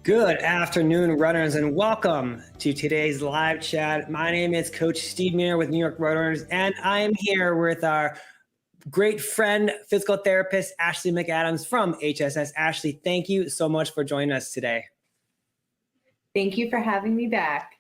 Good afternoon, runners, and welcome to today's live chat. My name is Coach Steve Mura with New York Runners, and I am here with our great friend, physical therapist, Ashleigh McAdam from HSS. Ashleigh, thank you so much for joining us today. Thank you for having me back.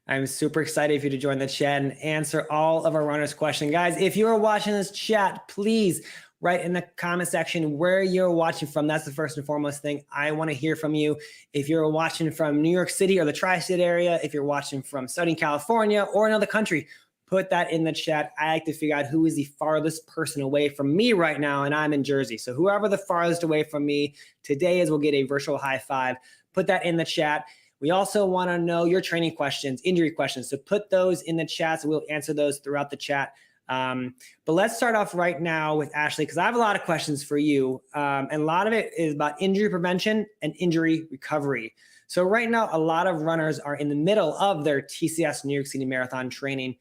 I'm super excited for you to join the chat and answer all of our runners' questions. Guys, if you are watching this chat, please write in the comment section where you're watching from. That's the first and foremost thing. I want to hear from you. If you're watching from New York City or the tri-state area, if you're watching from Southern California or another country, put that in the chat. I like to figure out who is the farthest person away from me right now, and I'm in Jersey. So whoever the farthest away from me today is will get a virtual high five. Put that in the chat. We also want to know your training questions, injury questions. So put those in the chat, so we'll answer those throughout the chat. But let's start off right now with Ashleigh, because I have a lot of questions for you. And a lot of it is about injury prevention and injury recovery. So right now, a lot of runners are in the middle of their TCS New York City Marathon training.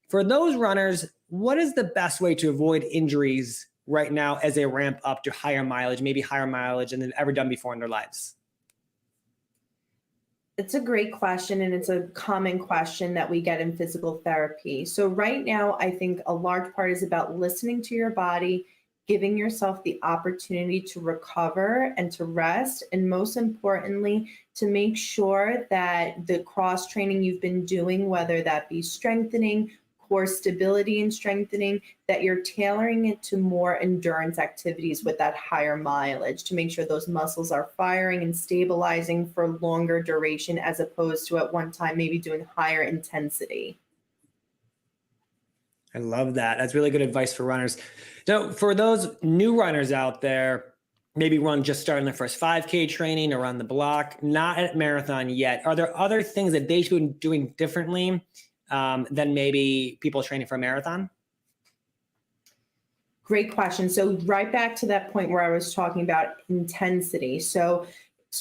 For those runners, what is the best way to avoid injuries right now as they ramp up to higher mileage, maybe higher mileage than they've ever done before in their lives? It's a great question, and it's a common question that we get in physical therapy. So right now, I think a large part is about listening to your body, giving yourself the opportunity to recover and to rest, and most importantly, to make sure that the cross training you've been doing, whether that be strengthening, core stability and strengthening, that you're tailoring it to more endurance activities with that higher mileage to make sure those muscles are firing and stabilizing for longer duration, as opposed to at one time maybe doing higher intensity. I love that. That's really good advice for runners. So for those new runners out there, maybe just starting their first 5K training or on the block, not at marathon yet, are there other things that they should be doing differently than maybe people training for a marathon? Great question. So right back to that point where I was talking about intensity. So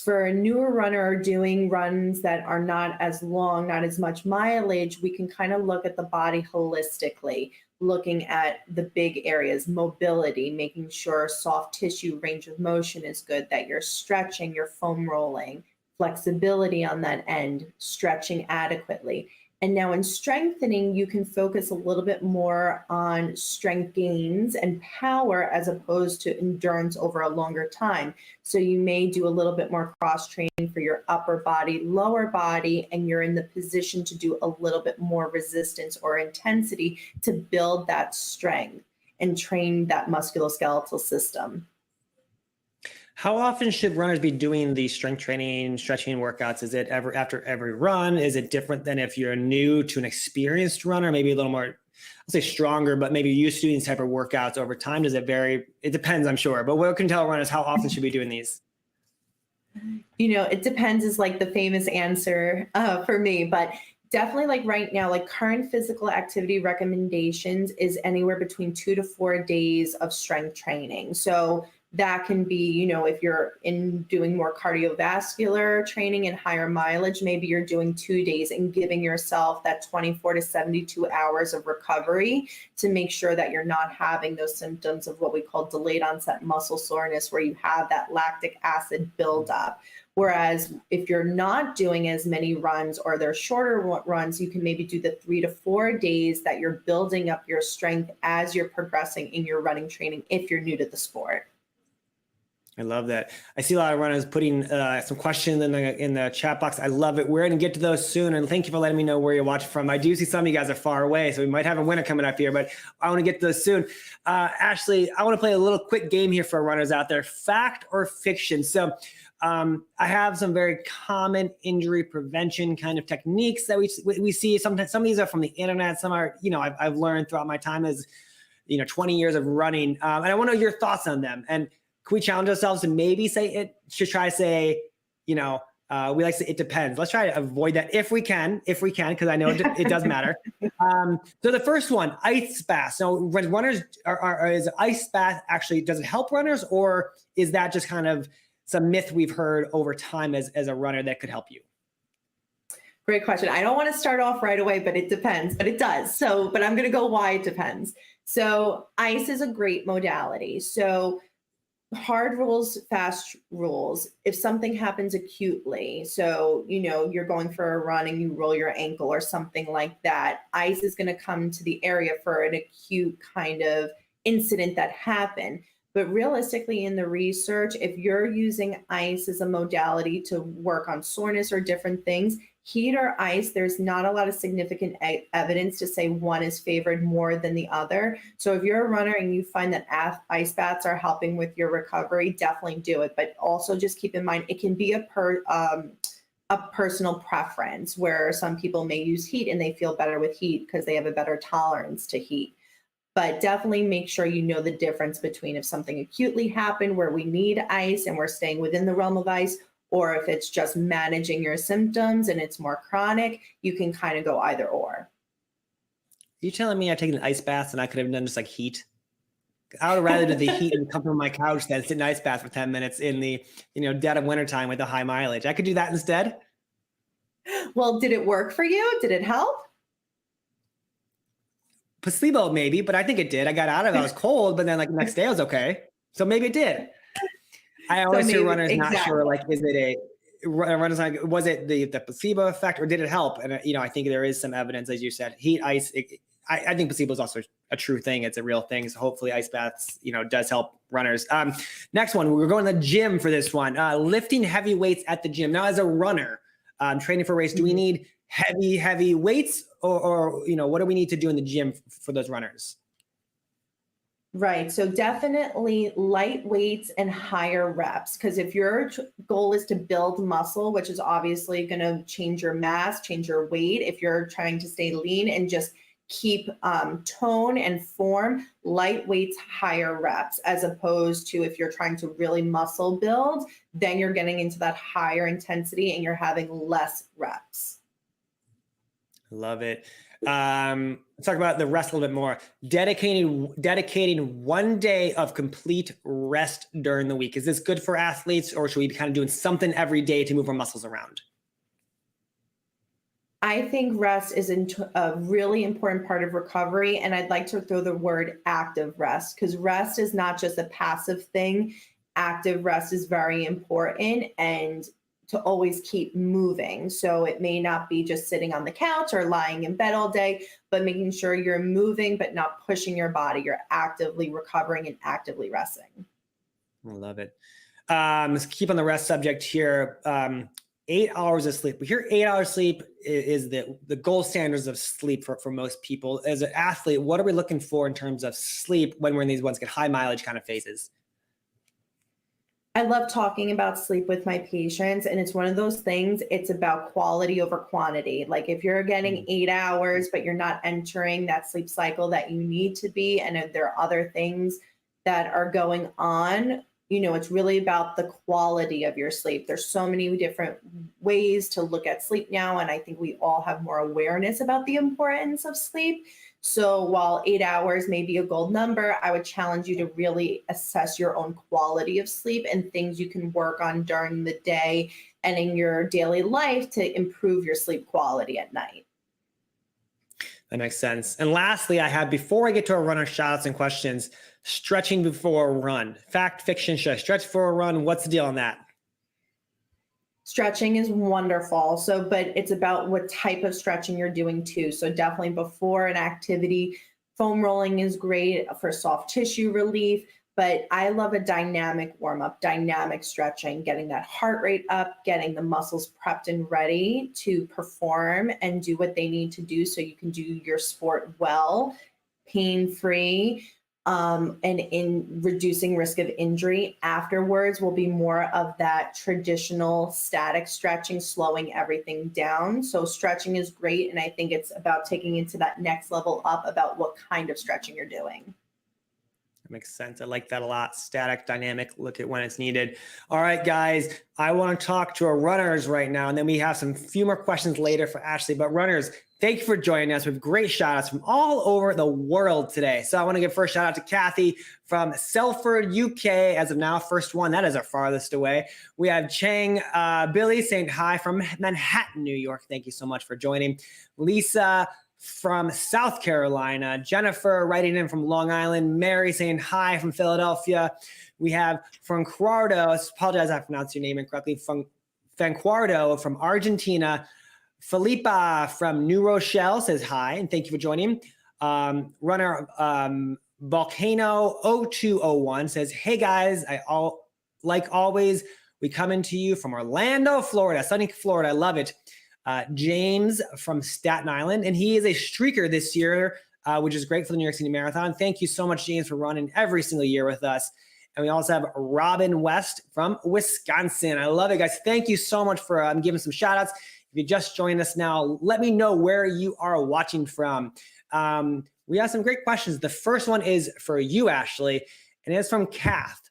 for a newer runner doing runs that are not as long, not as much mileage, we can kind of look at the body holistically, looking at the big areas, mobility, making sure soft tissue range of motion is good, that you're stretching, you're foam rolling, flexibility on that end, stretching adequately. And now in strengthening, you can focus a little bit more on strength gains and power as opposed to endurance over a longer time. So you may do a little bit more cross training for your upper body, lower body, and you're in the position to do a little bit more resistance or intensity to build that strength and train that musculoskeletal system. How often should runners be doing the strength training, stretching workouts? Is it after every run? Is it different than if you're new to an experienced runner, maybe a little more, I'll say stronger, but maybe used to doing these type of workouts over time? Does it vary? It depends, I'm sure. But what can you tell runners how often should we be doing these? You know, it depends is like the famous answer for me, but definitely like right now, like current physical activity recommendations is anywhere between 2 to 4 days of strength training. So that can be, you know, if you're in doing more cardiovascular training and higher mileage, maybe you're doing 2 days and giving yourself that 24 to 72 hours of recovery to make sure that you're not having those symptoms of what we call delayed onset muscle soreness, where you have that lactic acid buildup. Whereas if you're not doing as many runs or they're shorter runs, you can maybe do the 3 to 4 days that you're building up your strength as you're progressing in your running training if you're new to the sport. I love that. I see a lot of runners putting some questions in the chat box. I love it. We're going to get to those soon. And thank you for letting me know where you're watching from. I do see some of you guys are far away, so we might have a winner coming up here, but I want to get to those soon. Ashleigh, I want to play a little quick game here for runners out there. Fact or fiction? So I have some very common injury prevention kind of techniques that we see. Sometimes some of these are from the internet. Some are, you know, I've learned throughout my time as, 20 years of running. And I want to know your thoughts on them. And can we challenge ourselves to maybe say it? Should try to say, we like to say it depends. Let's try to avoid that if we can, because I know it does matter. So the first one, ice bath. So when runners is ice bath actually, does it help runners, or is that just kind of some myth we've heard over time as a runner that could help you? Great question. I don't want to start off right away, but it depends, but it does. But I'm going to go why it depends. So ice is a great modality. So hard rules, fast rules. If something happens acutely, so you're going for a run and you roll your ankle or something like that, ice is going to come to the area for an acute kind of incident that happened. But realistically, in the research, if you're using ice as a modality to work on soreness or different things, heat or ice, there's not a lot of significant evidence to say one is favored more than the other. So if you're a runner and you find that ice baths are helping with your recovery, definitely do it. But also just keep in mind, it can be a personal preference where some people may use heat and they feel better with heat because they have a better tolerance to heat. But definitely make sure you know the difference between if something acutely happened where we need ice and we're staying within the realm of ice, or if it's just managing your symptoms and it's more chronic, you can kind of go either or. You telling me I've taken ice baths and I could have done just like heat? I would rather do the heat and come from my couch than sit in ice bath for 10 minutes in the dead of wintertime with the high mileage. I could do that instead. Well, did it work for you? Did it help? Placebo maybe, but I think it did. I got out of it. I was cold, but then like the next day I was okay. So maybe it did. I always hear runners not sure, like, is it runners like, was it the placebo effect or did it help? And I think there is some evidence, as you said, heat, ice. I think placebo is also a true thing. It's a real thing. So hopefully ice baths, does help runners. Next one, we're going to the gym for this one. Lifting heavy weights at the gym. Now, as a runner, training for a race, do we need heavy weights or what do we need to do in the gym for those runners? Right. So definitely light weights and higher reps, because if your goal is to build muscle, which is obviously going to change your mass, change your weight, if you're trying to stay lean and just keep tone and form, light weights, higher reps, as opposed to if you're trying to really muscle build, then you're getting into that higher intensity and you're having less reps. Love it. Let's talk about the rest a little bit more. Dedicating 1 day of complete rest during the week. Is this good for athletes, or should we be kind of doing something every day to move our muscles around? I think rest is a really important part of recovery. And I'd like to throw the word active rest, because rest is not just a passive thing. Active rest is very important, and to always keep moving. So it may not be just sitting on the couch or lying in bed all day, but making sure you're moving, but not pushing your body. You're actively recovering and actively resting. I love it. Let's keep on the rest subject here. 8 hours of sleep. We hear 8 hours sleep is the gold standards of sleep for most people. As an athlete, what are we looking for in terms of sleep when we're in these ones get high mileage kind of phases? I love talking about sleep with my patients, and it's one of those things, it's about quality over quantity. Like if you're getting 8 hours, but you're not entering that sleep cycle that you need to be, and if there are other things that are going on, it's really about the quality of your sleep. There's so many different ways to look at sleep now, and I think we all have more awareness about the importance of sleep. So while 8 hours may be a gold number, I would challenge you to really assess your own quality of sleep and things you can work on during the day and in your daily life to improve your sleep quality at night. That makes sense. And lastly, before I get to our runner shoutouts and questions, stretching before a run. Fact, fiction, should I stretch before a run? What's the deal on that? Stretching is wonderful. But it's about what type of stretching you're doing too. So definitely before an activity, foam rolling is great for soft tissue relief, but I love a dynamic warm up, dynamic stretching, getting that heart rate up, getting the muscles prepped and ready to perform and do what they need to do so you can do your sport well, pain-free. And in reducing risk of injury. Afterwards will be more of that traditional static stretching, slowing everything down. So stretching is great. And I think it's about taking it to that next level up about what kind of stretching you're doing. That makes sense. I like that a lot. Static, dynamic, look at when it's needed. All right, guys, I want to talk to our runners right now, and then we have some few more questions later for Ashleigh. But runners, thank you for joining us. We have great shout outs from all over the world today. So I want to give first shout out to Kathy from Selford, UK, as of now, first one. That is our farthest away. We have Chang Billy saying hi from Manhattan, New York. Thank you so much for joining. Lisa from South Carolina, Jennifer writing in from Long Island, Mary saying hi from Philadelphia. We have Franquardo, apologize if I pronounced your name incorrectly, from Franquardo from Argentina. Felipa from New Rochelle says hi and thank you for joining. Runner Volcano 0201 says, hey guys, like always, we coming to you from Orlando, Florida, sunny Florida. I love it. James from Staten Island, and he is a streaker this year, which is great for the New York City Marathon. Thank you so much, James, for running every single year with us. And we also have Robin West from Wisconsin. I love it, guys. Thank you so much for giving some shout outs. If you just joined us now, let me know where you are watching from. We have some great questions. The first one is for you, Ashleigh, and it's from Kath.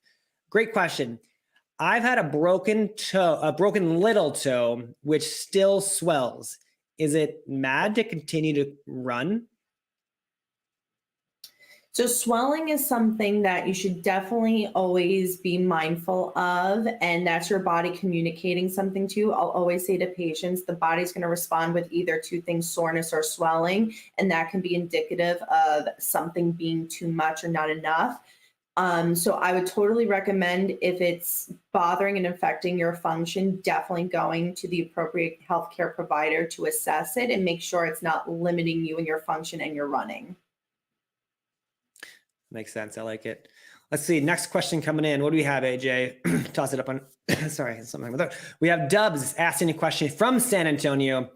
Great question. I've had a broken little toe, which still swells. Is it mad to continue to run? So swelling is something that you should definitely always be mindful of, and that's your body communicating something to you. I'll always say to patients, the body's going to respond with either two things, soreness or swelling, and that can be indicative of something being too much or not enough. So I would totally recommend, if it's bothering and affecting your function, definitely going to the appropriate healthcare provider to assess it and make sure it's not limiting you in your function and your running. Makes sense. I like it. Let's see. Next question coming in. What do we have, AJ? Toss it up on. Sorry, something with that. We have Dubs asking a question from San Antonio.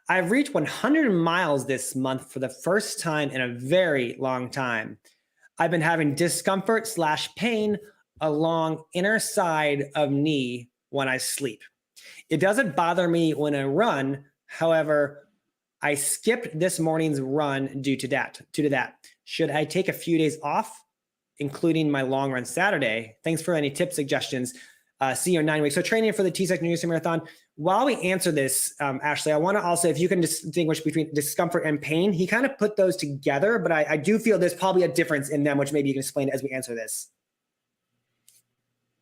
I've reached 100 miles this month for the first time in a very long time. I've been having discomfort / pain along inner side of knee when I sleep. It doesn't bother me when I run. However, I skipped this morning's run due to that. Should I take a few days off, including my long run Saturday? Thanks for any tip suggestions. See you in 9 weeks. So training for the T-Sec New York City Marathon. While we answer this, Ashleigh, I want to also, if you can distinguish between discomfort and pain, he kind of put those together, but I do feel there's probably a difference in them, which maybe you can explain as we answer this.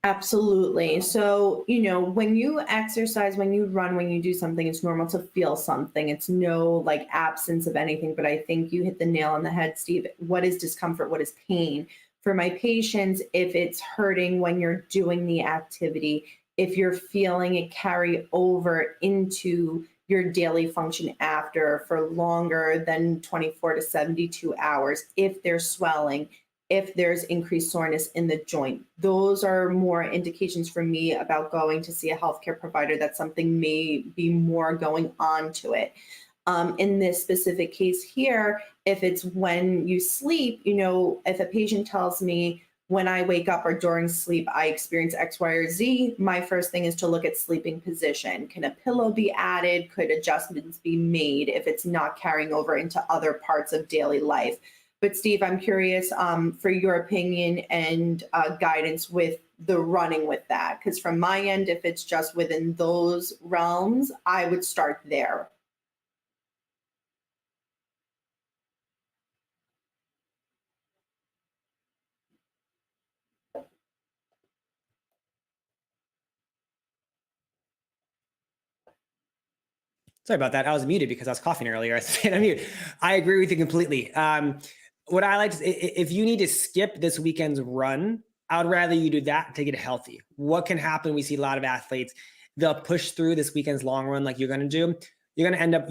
Absolutely. So, when you exercise, when you run, when you do something, it's normal to feel something. It's no like absence of anything, but I think you hit the nail on the head, Steve. What is discomfort? What is pain? For my patients, if it's hurting when you're doing the activity, if you're feeling it carry over into your daily function after for longer than 24 to 72 hours, if there's swelling, if there's increased soreness in the joint, those are more indications for me about going to see a healthcare provider that something may be more going on to it. In this specific case here, if it's when you sleep, if a patient tells me when I wake up or during sleep, I experience X, Y, or Z, my first thing is to look at sleeping position. Can a pillow be added? Could adjustments be made if it's not carrying over into other parts of daily life? But Steve, I'm curious for your opinion and guidance with the running with that. Because from my end, if it's just within those realms, I would start there. Sorry about that. I was muted because I was coughing earlier. I stayed on mute. I agree with you completely. What I like to, if you need to skip this weekend's run, I would rather you do that to get healthy. What can happen? We see a lot of athletes, they'll push through this weekend's long run like you're going to do. You're going to end up,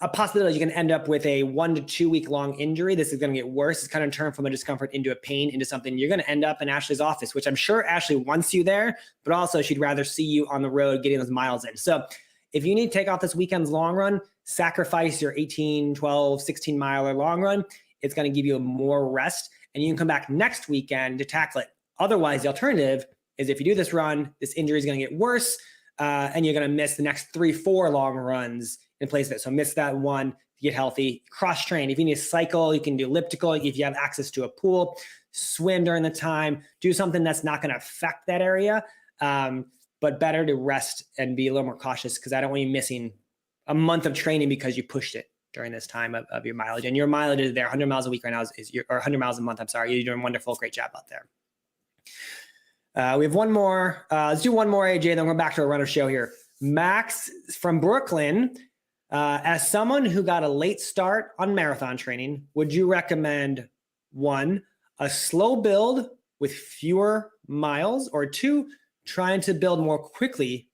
a possibility you're going to end up with a 1 to 2 week long injury. This is going to get worse. It's kind of turned from a discomfort into a pain, into something. You're going to end up in Ashleigh's office, which I'm sure Ashleigh wants you there, but also she'd rather see you on the road getting those miles in. So if you need to take off this weekend's long run, sacrifice your 18, 12, 16 miler long run. It's going to give you more rest, and you can come back next weekend to tackle it. Otherwise, the alternative is if you do this run, this injury is going to get worse, and you're going to miss the next 3, 4 long runs in place of it. So miss that one to get healthy. Cross train. If you need to cycle, you can do elliptical. If you have access to a pool, swim during the time. Do something that's not going to affect that area. But better to rest and be a little more cautious, because I don't want you missing a month of training because you pushed it during this time of your mileage. And your mileage is there. 100 miles a week right now or 100 miles a month. I'm sorry. You're doing wonderful. Great job out there. We have one more. Let's do one more, AJ, then we're back to our runner show here. Max from Brooklyn As someone who got a late start on marathon training, would you recommend 1, a slow build with fewer miles, or 2, trying to build more quickly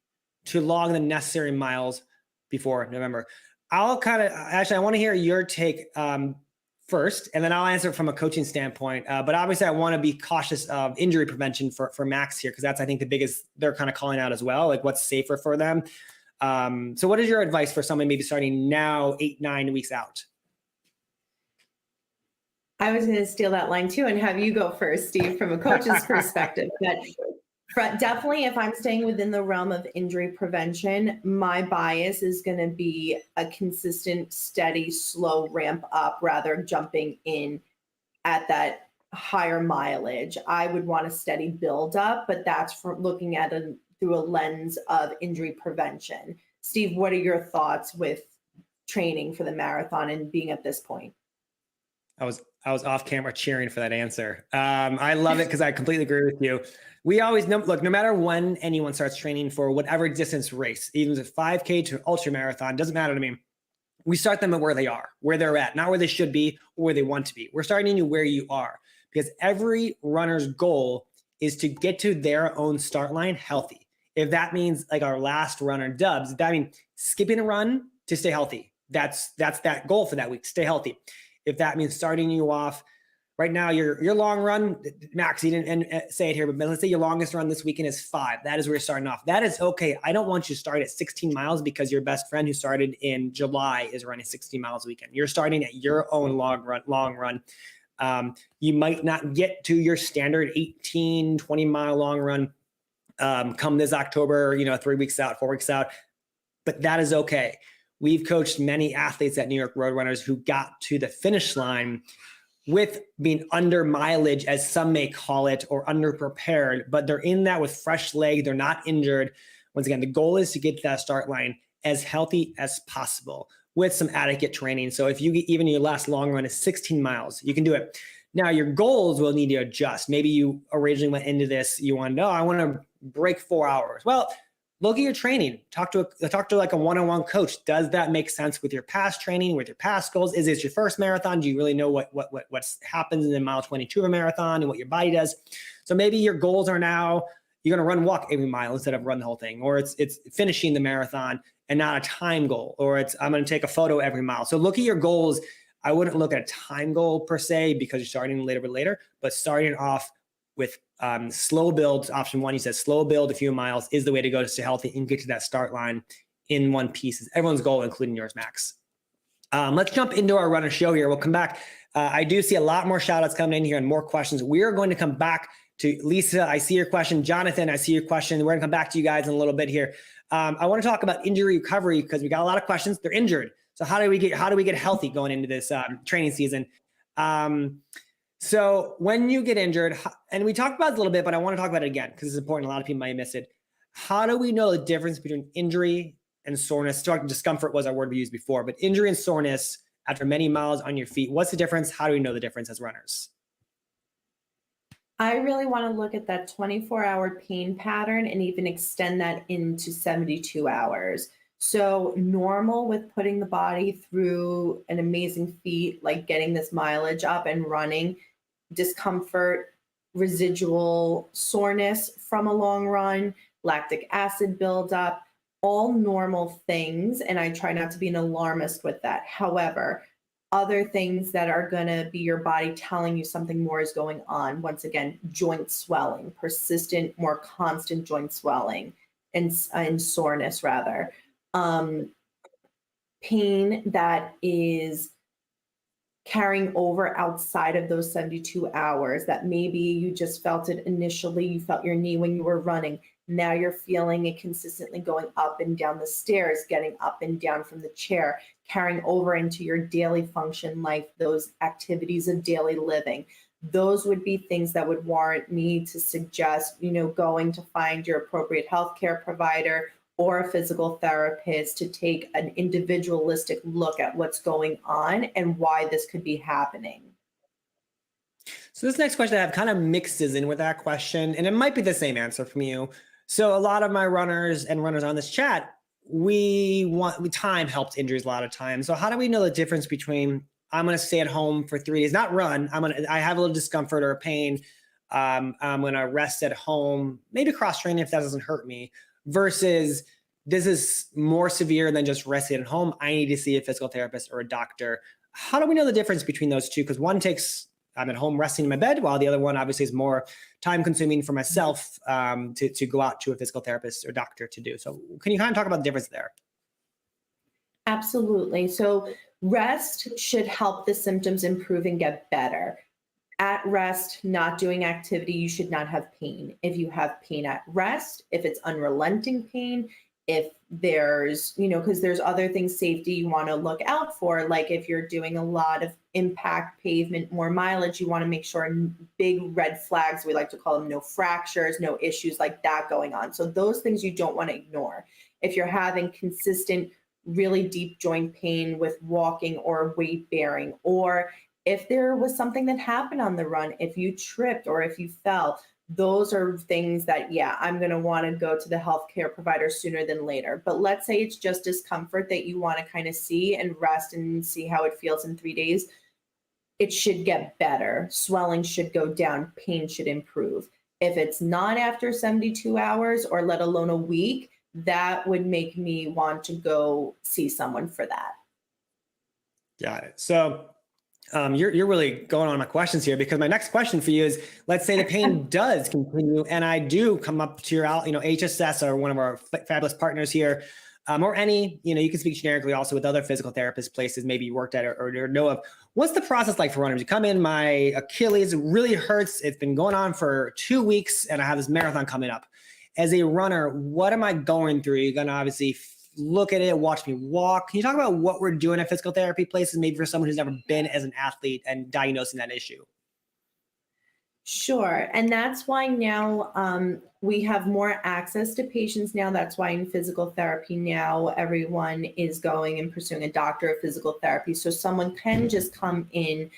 to log the necessary miles before November? Actually, I want to hear your take first, and then I'll answer from a coaching standpoint. But obviously I want to be cautious of injury prevention for Max here, because that's, I think, the biggest, they're kind of calling out as well, like what's safer for them. So what is your advice for someone maybe starting now 8-9 weeks out? I was going to steal that line too and have you go first, Steve, from a coach's perspective. But definitely, if I'm staying within the realm of injury prevention, my bias is going to be a consistent, steady, slow ramp up rather jumping in at that higher mileage. I would want a steady build up, but that's for looking at it through a lens of injury prevention. Steve, what are your thoughts with training for the marathon and being at this point? I was off camera cheering for that answer. I love it because I completely agree with you. We always know, look, no matter when anyone starts training for whatever distance race, even if it's a 5K to an ultra marathon, doesn't matter to me. We start them at where they are, where they're at, not where they should be or where they want to be. We're starting you where you are, because every runner's goal is to get to their own start line healthy. If that means, like our last runner Dubs, that means skipping a run to stay healthy. That's that goal for that week, stay healthy. If that means starting you off right now, your long run, Max, you didn't say it here, but let's say your longest run this weekend is 5. That is where you're starting off. That is okay. I don't want you to start at 16 miles because your best friend who started in July is running 16 miles a weekend. You're starting at your own long run. You might not get to your standard 18, 20-mile long run come this October, 3 weeks out, 4 weeks out, but that is okay. We've coached many athletes at New York Road Runners who got to the finish line with being under mileage, as some may call it, or underprepared, but they're in that with fresh leg. They're not injured. Once again, the goal is to get to that start line as healthy as possible with some adequate training. So if even your last long run is 16 miles, you can do it. Now your goals will need to adjust. Maybe you originally went into this, you want to know, I want to break 4 hours. Well, look at your training. Talk to like a one-on-one coach. Does that make sense with your past training, with your past goals? Is this your first marathon? Do you really know what happens in mile 22 of a marathon and what your body does? So maybe your goals are now you're going to run walk every mile instead of run the whole thing, or it's finishing the marathon and not a time goal, or it's I'm going to take a photo every mile. So look at your goals. I wouldn't look at a time goal per se because you're starting later, but starting off with slow builds, option 1, you said slow build a few miles is the way to go to stay healthy and get to that start line in one piece. Is everyone's goal, including yours, Max. Let's jump into our runner show here. We'll come back. I do see a lot more shout outs coming in here and more questions. We are going to come back to Lisa. I see your question. Jonathan, I see your question. We're going to come back to you guys in a little bit here. I want to talk about injury recovery because we got a lot of questions. They're injured. So how do we get healthy going into this training season? So when you get injured, and we talked about it a little bit, but I want to talk about it again because it's important. A lot of people might miss it. How do we know the difference between injury and soreness? Discomfort was our word we used before, but injury and soreness after many miles on your feet, what's the difference? How do we know the difference as runners? I really want to look at that 24-hour pain pattern and even extend that into 72 hours. So normal with putting the body through an amazing feat, like getting this mileage up and running, discomfort, residual soreness from a long run, lactic acid buildup, all normal things. And I try not to be an alarmist with that. However, other things that are going to be your body telling you something more is going on. Once again, joint swelling, persistent, more constant joint swelling and soreness rather. Pain that is carrying over outside of those 72 hours that maybe you just felt it initially, you felt your knee when you were running. Now you're feeling it consistently going up and down the stairs, getting up and down from the chair, carrying over into your daily function life, those activities of daily living. Those would be things that would warrant me to suggest, going to find your appropriate healthcare provider or a physical therapist to take an individualistic look at what's going on and why this could be happening. So this next question I have kind of mixes in with that question, and it might be the same answer from you. So a lot of my runners and runners on this chat time helps injuries a lot of times. So how do we know the difference between I'm going to stay at home for 3 days, not run. I have a little discomfort or pain. I'm going to rest at home, maybe cross training if that doesn't hurt me, versus this is more severe than just resting at home. I need to see a physical therapist or a doctor. How do we know the difference between those two? Because one takes, I'm at home resting in my bed, while the other one obviously is more time consuming for myself to go out to a physical therapist or doctor to do. So can you kind of talk about the difference there? Absolutely. So rest should help the symptoms improve and get better. At rest, not doing activity, you should not have pain. If you have pain at rest, if it's unrelenting pain, if there's, because there's other things, safety you want to look out for, like if you're doing a lot of impact pavement, more mileage, you want to make sure big red flags, we like to call them, no fractures, no issues like that going on. So those things you don't want to ignore. If you're having consistent, really deep joint pain with walking or weight bearing, or if there was something that happened on the run, if you tripped or if you fell, those are things that, yeah, I'm going to want to go to the healthcare provider sooner than later. But let's say it's just discomfort that you want to kind of see and rest and see how it feels in 3 days. It should get better. Swelling should go down. Pain should improve. If it's not after 72 hours or let alone a week, that would make me want to go see someone for that. Got it. So you're really going on my questions here, because my next question for you is, let's say the pain does continue and I do come up to your, HSS or one of our fabulous partners here, or any, you can speak generically also with other physical therapist places maybe you worked at or know of. What's the process like for runners? You come in, my Achilles really hurts. It's been going on for 2 weeks and I have this marathon coming up. As a runner, what am I going through? You're going to obviously look at it, watch me walk. Can you talk about what we're doing at physical therapy places, maybe for someone who's never been as an athlete and diagnosing that issue? Sure. And that's why now we have more access to patients now. That's why in physical therapy now, everyone is going and pursuing a doctor of physical therapy. So someone can just come in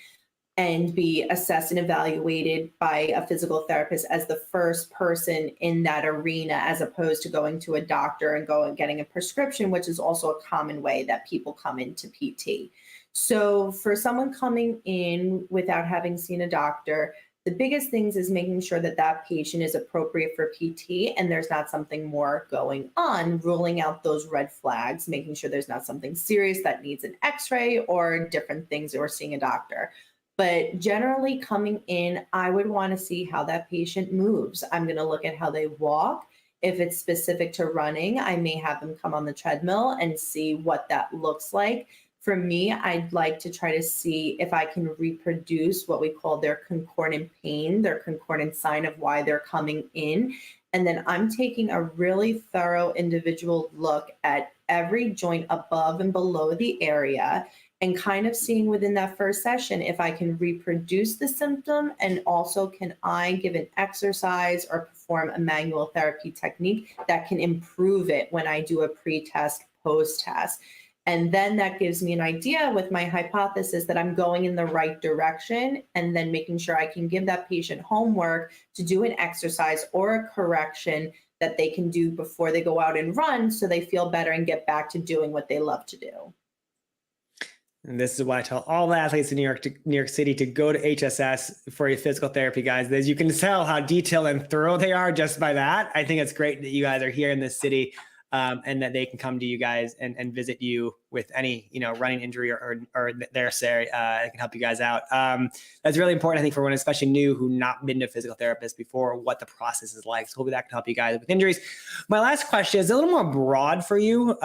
and be assessed and evaluated by a physical therapist as the first person in that arena, as opposed to going to a doctor and getting a prescription, which is also a common way that people come into PT. So for someone coming in without having seen a doctor, the biggest things is making sure that that patient is appropriate for PT and there's not something more going on, ruling out those red flags, making sure there's not something serious that needs an x-ray or different things, or seeing a doctor. But generally coming in, I would want to see how that patient moves. I'm going to look at how they walk. If it's specific to running, I may have them come on the treadmill and see what that looks like. For me, I'd like to try to see if I can reproduce what we call their concordant pain, their concordant sign of why they're coming in. And then I'm taking a really thorough individual look at every joint above and below the area, and kind of seeing within that first session if I can reproduce the symptom, and also can I give an exercise or perform a manual therapy technique that can improve it when I do a pre-test, post-test. And then that gives me an idea with my hypothesis that I'm going in the right direction, and then making sure I can give that patient homework to do an exercise or a correction that they can do before they go out and run, so they feel better and get back to doing what they love to do. And this is why I tell all the athletes in New York City to go to HSS for your physical therapy, guys. As you can tell how detailed and thorough they are just by that. I think it's great that you guys are here in this city, and that they can come to you guys and visit you with any, running injury or their say, it can help you guys out. That's really important, I think, for one especially new who not been to a physical therapist before, what the process is like. So hopefully that can help you guys with injuries. My last question is a little more broad for you.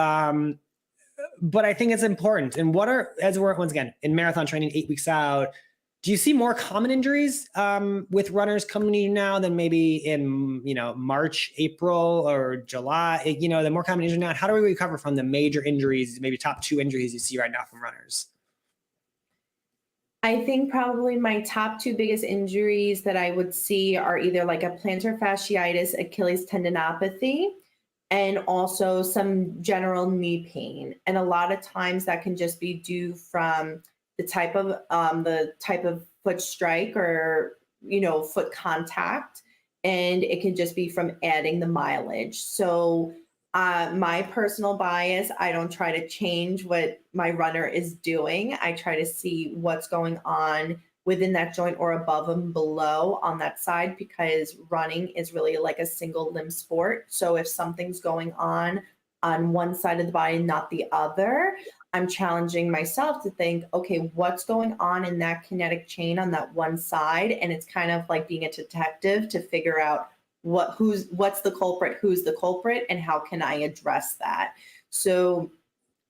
But I think it's important. And as we're once again in marathon training 8 weeks out, do you see more common injuries with runners coming to you now than maybe in March, April, or July? The more common injuries now. How do we recover from the major injuries, maybe top 2 injuries you see right now from runners? I think probably my top 2 biggest injuries that I would see are either like a plantar fasciitis, Achilles tendinopathy, and also some general knee pain. And a lot of times that can just be due from the type of foot strike or, foot contact. And it can just be from adding the mileage. So My personal bias, I don't try to change what my runner is doing. I try to see what's going on within that joint or above and below on that side, because running is really like a single limb sport. So if something's going on one side of the body, not the other, I'm challenging myself to think, okay, what's going on in that kinetic chain on that one side? And it's kind of like being a detective to figure out what's the culprit, who's the culprit, and how can I address that? So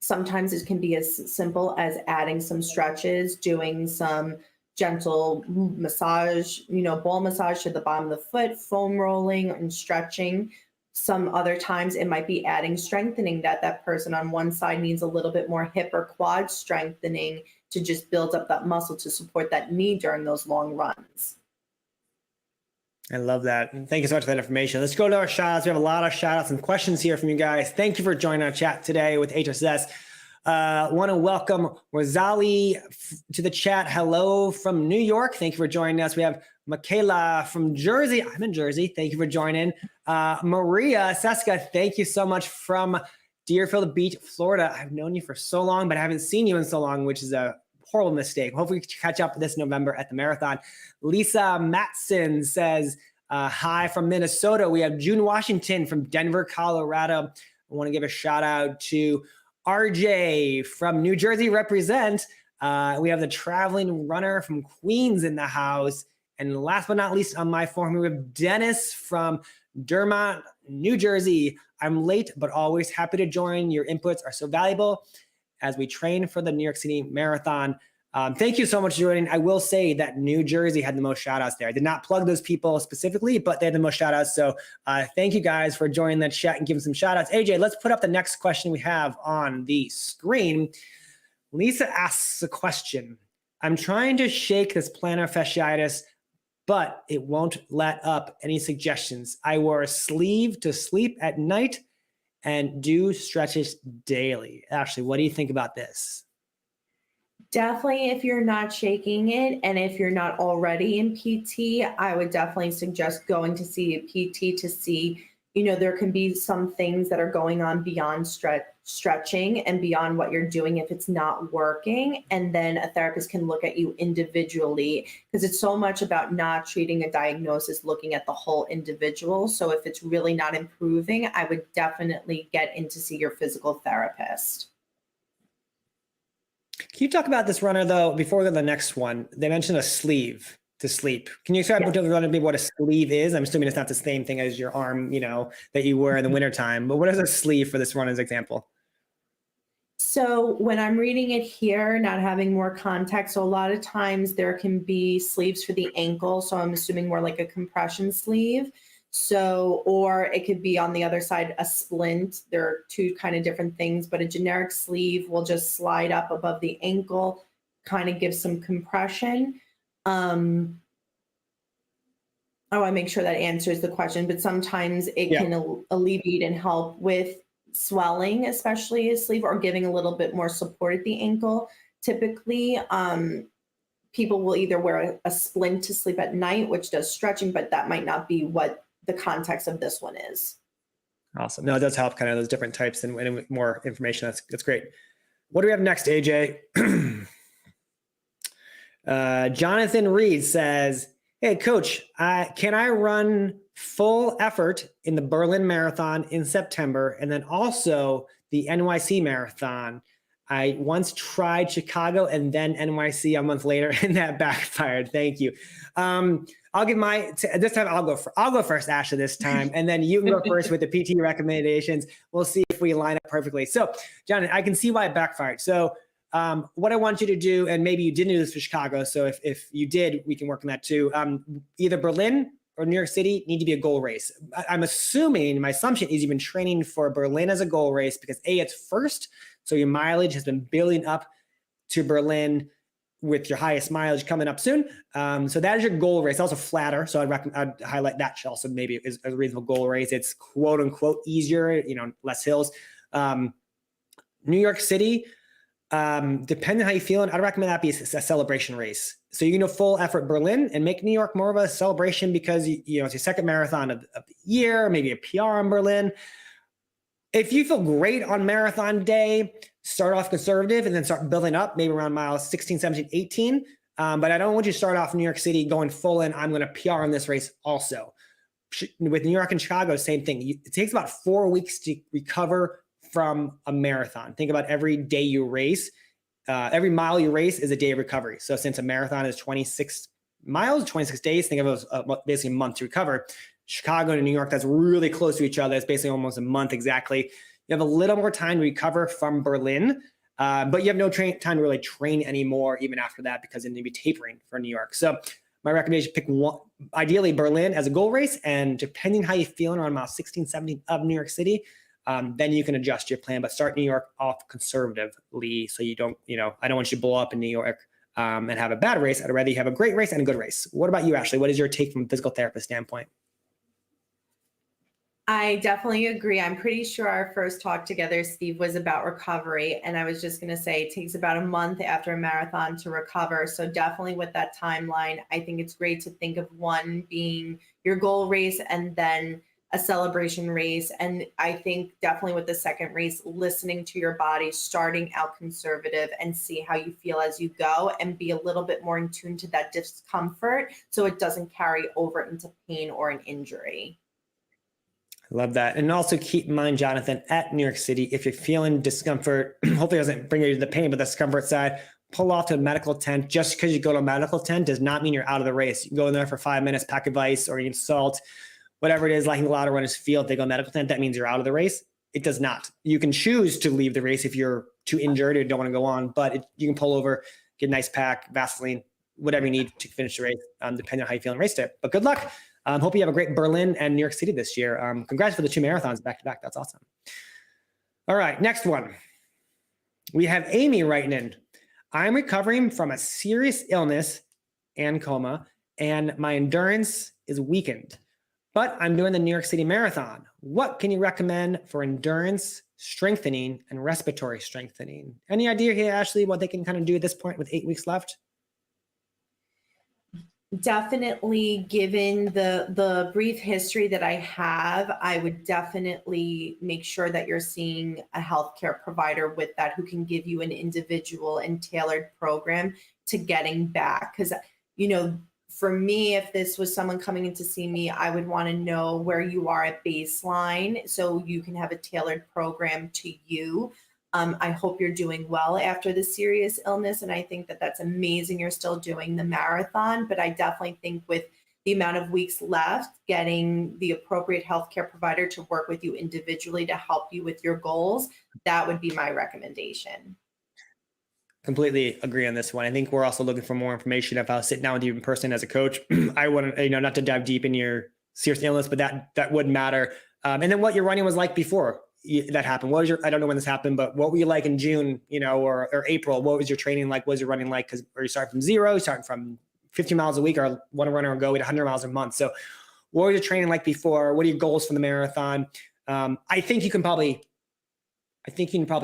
sometimes it can be as simple as adding some stretches, doing some gentle massage, ball massage to the bottom of the foot, foam rolling and stretching. Some other times it might be adding strengthening, that person on one side needs a little bit more hip or quad strengthening to just build up that muscle to support that knee during those long runs. I love that. And thank you so much for that information. Let's go to our shout outs. We have a lot of shout outs and questions here from you guys. Thank you for joining our chat today with HSS. Want to welcome Rosali to the chat. Hello from New York. Thank you for joining us. We have Michaela from Jersey. I'm in Jersey. Thank you for joining. Maria Seska, thank you so much from Deerfield Beach, Florida. I've known you for so long, but I haven't seen you in so long, which is a horrible mistake. Hopefully we can catch up this November at the marathon. Lisa Matson says, hi from Minnesota. We have June Washington from Denver, Colorado. I want to give a shout out to RJ from New Jersey represent. We have the traveling runner from Queens in the house. And last but not least on my forum, we have Dennis from Dermont, New Jersey. I'm late, but always happy to join. Your inputs are so valuable as we train for the New York City Marathon. Thank you so much for joining. I will say that New Jersey had the most shout outs there. I did not plug those people specifically, but they had the most shout outs. So thank you guys for joining the chat and giving some shout outs. AJ, let's put up the next question we have on the screen. Lisa asks a question. I'm trying to shake this plantar fasciitis, but it won't let up. Any suggestions? I wore a sleeve to sleep at night and do stretches daily. Ashley, what do you think about this? Definitely, if you're not shaking it and if you're not already in PT, I would definitely suggest going to see a PT to see, there can be some things that are going on beyond stretching and beyond what you're doing if it's not working. And then a therapist can look at you individually, because it's so much about not treating a diagnosis, looking at the whole individual. So if it's really not improving, I would definitely get in to see your physical therapist. Can you talk about this runner though, before we go to the next one? They mentioned a sleeve to sleep. Can you explain to me what a sleeve is? I'm assuming it's not the same thing as your arm, that you wear in the wintertime, but what is a sleeve for this runner's example? So when I'm reading it here, not having more context, so a lot of times there can be sleeves for the ankle. So I'm assuming more like a compression sleeve. So, or it could be on the other side, a splint. There are two kind of different things, but a generic sleeve will just slide up above the ankle, kind of give some compression. I want to make sure that answers the question, but sometimes it can alleviate and help with swelling, especially a sleeve, or giving a little bit more support at the ankle. Typically, people will either wear a splint to sleep at night, which does stretching, but that might not be what the context of this one is. Awesome. No, it does help kind of those different types and more information. That's great. What do we have next, AJ? Jonathan Reed says, hey, coach, can I run full effort in the Berlin Marathon in September and then also the NYC Marathon? I once tried Chicago and then NYC a month later, and that backfired. Thank you. I'll give this time I'll go first, Ashley, this time, and then you can go first with the PT recommendations. We'll see if we line up perfectly. So, John, I can see why it backfired. So, what I want you to do, and maybe you didn't do this for Chicago, so if you did, we can work on that too. Either Berlin or New York City need to be a goal race. I'm assuming, my assumption is you've been training for Berlin as a goal race because A, it's first, so your mileage has been building up to Berlin with your highest mileage coming up soon. So that is your goal race. It's also flatter, so I'd highlight that also maybe is a reasonable goal race. It's quote unquote easier, less hills. New York City, depending on how you feeling, I'd recommend that be a celebration race. So you can do full effort Berlin and make New York more of a celebration because it's your second marathon of the year, maybe a PR in Berlin. If you feel great on marathon day, start off conservative and then start building up, maybe around miles 16, 17, 18. But I don't want you to start off in New York City going full in. I'm going to PR in this race also. With New York and Chicago, same thing. It takes about 4 weeks to recover from a marathon. Think about every day you race. Every mile you race is a day of recovery. So since a marathon is 26 miles, 26 days, think of it as basically a month to recover. Chicago and New York, that's really close to each other. It's basically almost a month exactly. You have a little more time to recover from Berlin, but you have no time to really train anymore even after that, because then you'll be tapering for New York. So my recommendation, pick one, ideally Berlin as a goal race, and depending how you're feeling around mile 16, 17 of New York City, then you can adjust your plan, but start New York off conservatively so you don't, I don't want you to blow up in New York and have a bad race. I'd rather you have a great race and a good race. What about you, Ashleigh? What is your take from a physical therapist standpoint? I definitely agree. I'm pretty sure our first talk together, Steve, was about recovery. And I was just going to say it takes about a month after a marathon to recover. So definitely with that timeline, I think it's great to think of one being your goal race and then a celebration race. And I think definitely with the second race, listening to your body, starting out conservative and see how you feel as you go and be a little bit more in tune to that discomfort so it doesn't carry over into pain or an injury. I love that. And also keep in mind, Jonathan, at New York City, if you're feeling discomfort, hopefully it doesn't bring you to the pain, but the discomfort side, pull off to a medical tent. Just because you go to a medical tent does not mean you're out of the race. You can go in there for 5 minutes, pack of ice, or you can salt, whatever it is, like a lot of runners feel if they go medical tent, that means you're out of the race. It does not. You can choose to leave the race if you're too injured or don't want to go on, but you can pull over, get a nice pack, Vaseline, whatever you need to finish the race, depending on how you feel in race day. But good luck. Hope you have a great Berlin and New York City this year. Congrats for the 2 marathons back to back. That's awesome. All right, next one. We have Amy writing in. I'm recovering from a serious illness and coma, and my endurance is weakened, but I'm doing the New York City Marathon. What can you recommend for endurance strengthening and respiratory strengthening? Any idea here, Ashleigh, what they can kind of do at this point with 8 weeks left? Definitely, given the brief history that I have, I would definitely make sure that you're seeing a healthcare provider with that who can give you an individual and tailored program to getting back. Because, for me, if this was someone coming in to see me, I would want to know where you are at baseline so you can have a tailored program to you. I hope you're doing well after the serious illness. And I think that that's amazing. You're still doing the marathon, but I definitely think with the amount of weeks left, getting the appropriate healthcare provider to work with you individually to help you with your goals, that would be my recommendation. Completely agree on this one. I think we're also looking for more information. If I was sitting down with you in person as a coach, I wouldn't, not to dive deep in your serious illness, but that would matter. And then what your running was like before that happened. What was I don't know when this happened, but what were you like in June, or April? What was your training like? What was your running like? Because are you starting from zero, starting from 50 miles a week, or one runner will go at 100 miles a month? So what was your training like before? What are your goals for the marathon? I think you can probably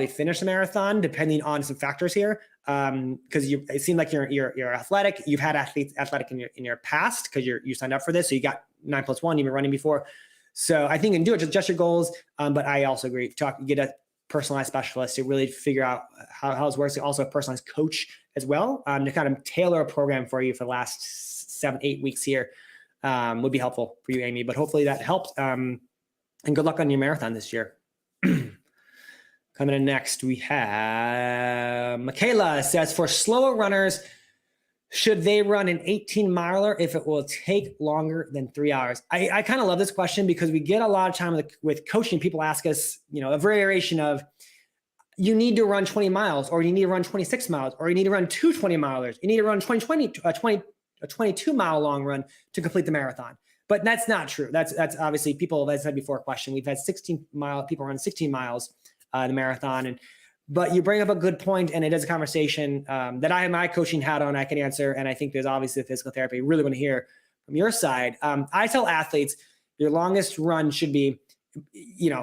finish the marathon depending on some factors here. Because it seemed like you're athletic. You've had athletic in your past because you signed up for this. So you got 9+1, you've been running before. So I think you can do it, just your goals. But I also agree, get a personalized specialist to really figure out how it works. Also a personalized coach as well, to kind of tailor a program for you for the last 7-8 weeks here, would be helpful for you, Amy. But hopefully that helped. And good luck on your marathon this year. Coming in next, we have Michaela says, for slower runners, should they run an 18-miler if it will take longer than 3 hours? I kind of love this question because we get a lot of time with coaching. People ask us, a variation of, you need to run 20 miles, or you need to run 26 miles, or you need to run 2 20-milers. You need to run a 22-mile long run to complete the marathon. But that's not true. That's obviously people, as I said before, question. We've had 16-mile people run 16 miles in the marathon. But you bring up a good point, and it is a conversation that I have my coaching hat on. I can answer, and I think there's obviously physical therapy. Really want to hear from your side. I tell athletes your longest run should be,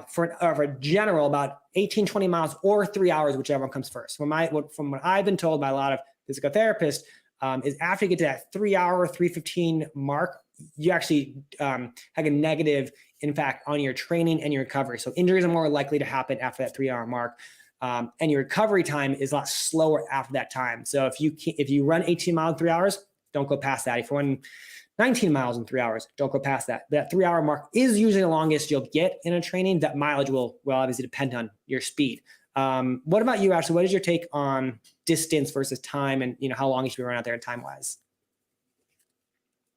for general, about 18, 20 miles or 3 hours, whichever one comes first. From what I've been told by a lot of physical therapists, is after you get to that 3 hour, 3:15 mark, you actually have a negative impact on your training and your recovery. So injuries are more likely to happen after that 3 hour mark. And your recovery time is a lot slower after that time. So if you run 18 miles in 3 hours, don't go past that. If you run 19 miles in 3 hours, don't go past that. That 3 hour mark is usually the longest you'll get in a training. That mileage will obviously depend on your speed. What about you, Ashleigh? What is your take on distance versus time, and how long you should be running out there time wise?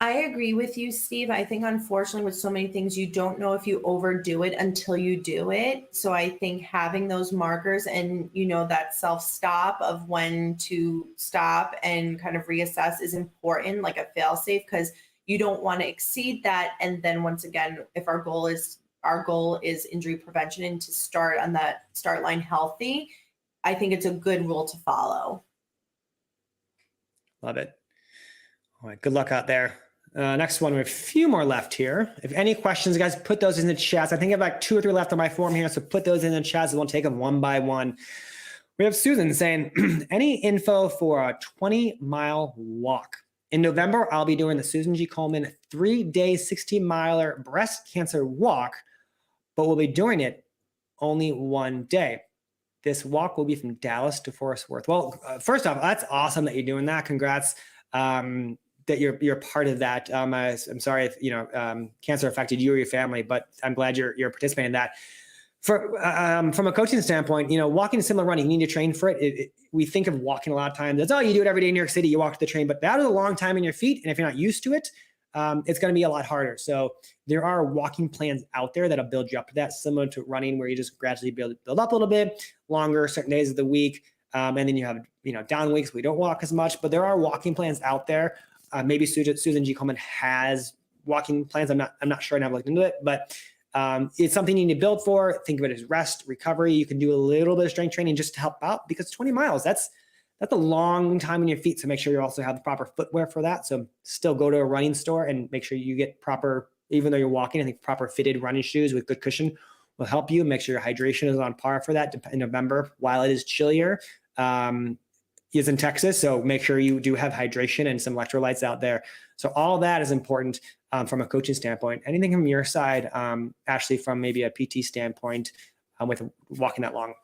I agree with you, Steve. I think unfortunately with so many things, you don't know if you overdo it until you do it. So I think having those markers and, that self-stop of when to stop and kind of reassess is important, like a fail-safe, because you don't want to exceed that. And then once again, if our goal is injury prevention and to start on that start line healthy, I think it's a good rule to follow. Love it. All right. Good luck out there. Next one, we have a few more left here. If any questions, guys, put those in the chats. I think I have like 2 or 3 left on my form here, so put those in the chats and we'll take them one by one. We have Susan saying, any info for a 20-mile walk? In November, I'll be doing the Susan G. Komen 3-day 16-miler breast cancer walk, but we'll be doing it only one day. This walk will be from Dallas to Fort Worth. Well, first off, that's awesome that you're doing that. Congrats. That you're part of that. I'm sorry if cancer affected you or your family, but I'm glad you're participating in that. From a coaching standpoint, walking a similar run, you need to train for it. We think of walking a lot of times as, you do it every day in New York City, you walk to the train, but that is a long time in your feet, and if you're not used to it, it's going to be a lot harder. So there are walking plans out there that'll build you up to that, similar to running, where you just gradually build up a little bit longer, certain days of the week, and then you have down weeks we don't walk as much. But there are walking plans out there. Maybe Susan G. Komen has walking plans. I'm not sure. I haven't looked into it, but it's something you need to build for. Think of it as rest, recovery. You can do a little bit of strength training just to help out, because 20 miles, that's a long time in your feet. So make sure you also have the proper footwear for that. So still go to a running store and make sure you get proper, even though you're walking, I think proper fitted running shoes with good cushion will help you. Make sure your hydration is on par for that in November, while it is chillier. Is in Texas, so make sure you do have hydration and some electrolytes out there. So all that is important from a coaching standpoint. Anything from your side, Ashleigh, from maybe a PT standpoint with walking that long?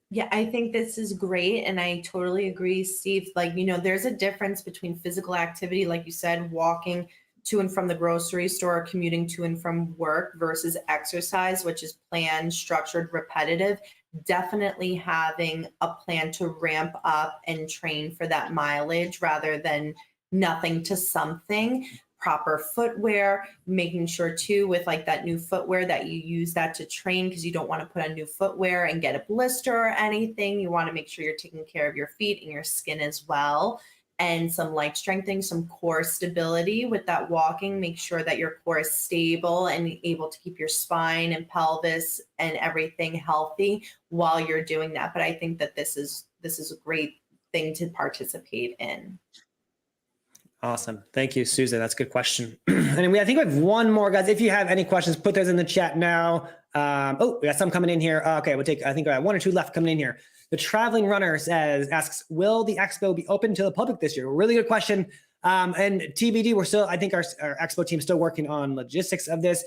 Yeah, I think this is great. And I totally agree, Steve. There's a difference between physical activity, like you said, walking to and from the grocery store, commuting to and from work, versus exercise, which is planned, structured, repetitive. Definitely having a plan to ramp up and train for that mileage rather than nothing to something. Proper footwear, making sure too with that new footwear that you use that to train, because you don't want to put on new footwear and get a blister or anything. You want to make sure you're taking care of your feet and your skin as well. And some light strengthening, some core stability with that walking. Make sure that your core is stable and able to keep your spine and pelvis and everything healthy while you're doing that. But I think that this is a great thing to participate in. Awesome. Thank you, Susan. That's a good question. And I think we have one more, guys. If you have any questions, put those in the chat now. We got some coming in here. Okay, we'll take, I think I have 1 or 2 left coming in here. The Traveling Runner asks, will the expo be open to the public this year? Really good question. And TBD, I think our expo team is still working on logistics of this.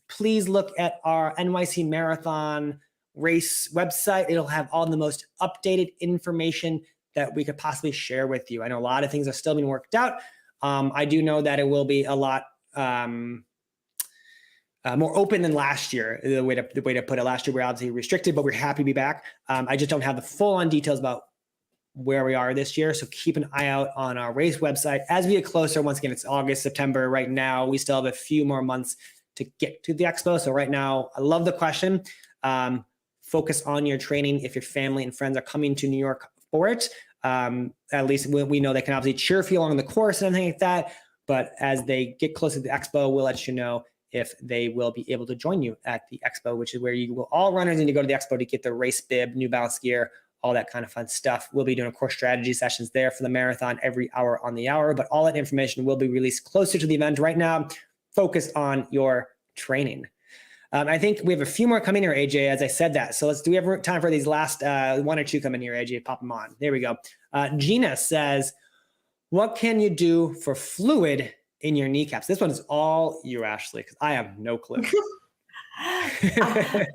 Please look at our NYC Marathon race website. It'll have all the most updated information that we could possibly share with you. I know a lot of things are still being worked out. I do know that it will be a lot more open than last year. The way to put it, last year we were obviously restricted, but we're happy to be back. I just don't have the full on details about where we are this year. So keep an eye out on our race website as we get closer. Once again, it's August, September. Right now, we still have a few more months to get to the expo. So right now, I love the question. Focus on your training. If your family and friends are coming to New York for it, at least we know they can obviously cheer for you along the course and anything like that. But as they get closer to the expo, we'll let you know if they will be able to join you at the expo, which is where all runners need to go to the expo to get the race bib, New Balance gear, all that kind of fun stuff. We'll be doing course strategy sessions there for the marathon every hour on the hour, but all that information will be released closer to the event. Right now, focus on your training. I think we have a few more coming here, AJ, as I said that. So do we have time for these last 1 or 2 coming here, AJ? Pop them on. There we go. Gina says, what can you do for fluid in your kneecaps? This one is all you, Ashleigh, because I have no clue. I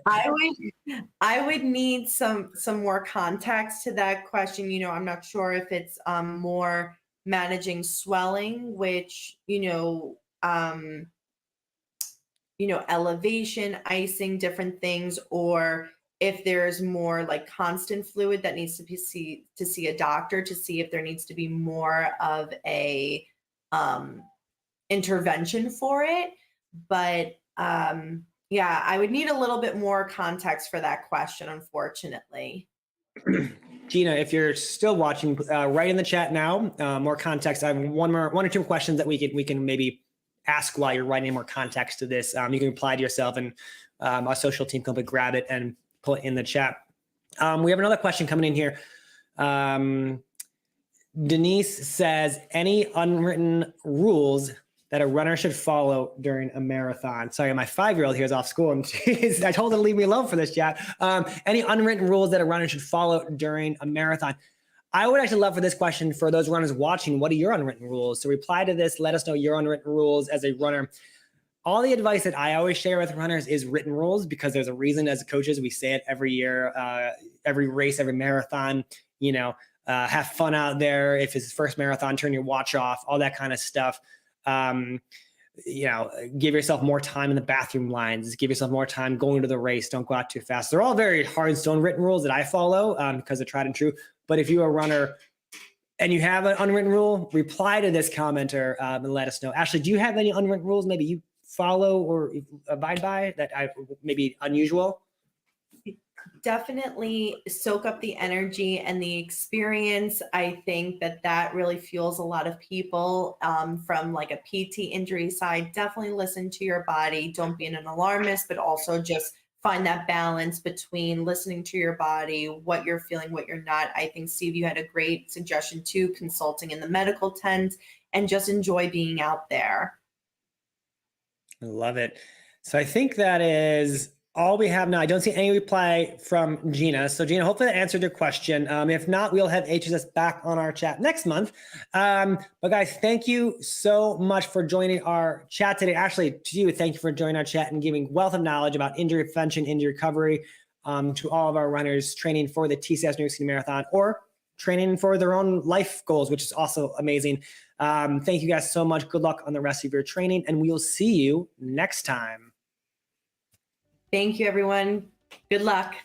would need some more context to that question. You know, I'm not sure if it's more managing swelling, which elevation, icing, different things, or if there's more like constant fluid that needs to see a doctor to see if there needs to be more of a intervention for it. But yeah, I would need a little bit more context for that question, unfortunately. Gina, if you're still watching, write in the chat now. More context. I have one or two questions that we can maybe ask while you're writing more context to this. You can reply to yourself, and our social team can grab it and put it in the chat. We have another question coming in here. Denise says, any unwritten rules that a runner should follow during a marathon? Sorry, my 5-year-old here is off school, and I told her to leave me alone for this chat. Any unwritten rules that a runner should follow during a marathon? I would actually love for this question for those runners watching. What are your unwritten rules? So reply to this. Let us know your unwritten rules as a runner. All the advice that I always share with runners is written rules, because there's a reason as coaches we say it every year, every race, every marathon. Have fun out there. If it's his first marathon, turn your watch off. All that kind of stuff. Give yourself more time in the bathroom lines. Give yourself more time going to the race. Don't go out too fast. They're all very hard and stone written rules that I follow because they're tried and true. But if you're a runner and you have an unwritten rule, reply to this commenter and let us know. Ashleigh, do you have any unwritten rules maybe you follow or abide by that maybe unusual? Definitely soak up the energy and the experience. I think that really fuels a lot of people from like a PT injury side. Definitely listen to your body. Don't be an alarmist, but also just find that balance between listening to your body, what you're feeling, what you're not. I think, Steve, you had a great suggestion too, consulting in the medical tent, and just enjoy being out there. I love it. So I think that is all we have now. I don't see any reply from Gina. So Gina, hopefully that answered your question. If not, we'll have HSS back on our chat next month. But guys, thank you so much for joining our chat today. Ashleigh, to you, thank you for joining our chat and giving wealth of knowledge about injury prevention, injury recovery to all of our runners training for the TCS New York City Marathon or training for their own life goals, which is also amazing. Thank you guys so much. Good luck on the rest of your training, and we'll see you next time. Thank you, everyone. Good luck.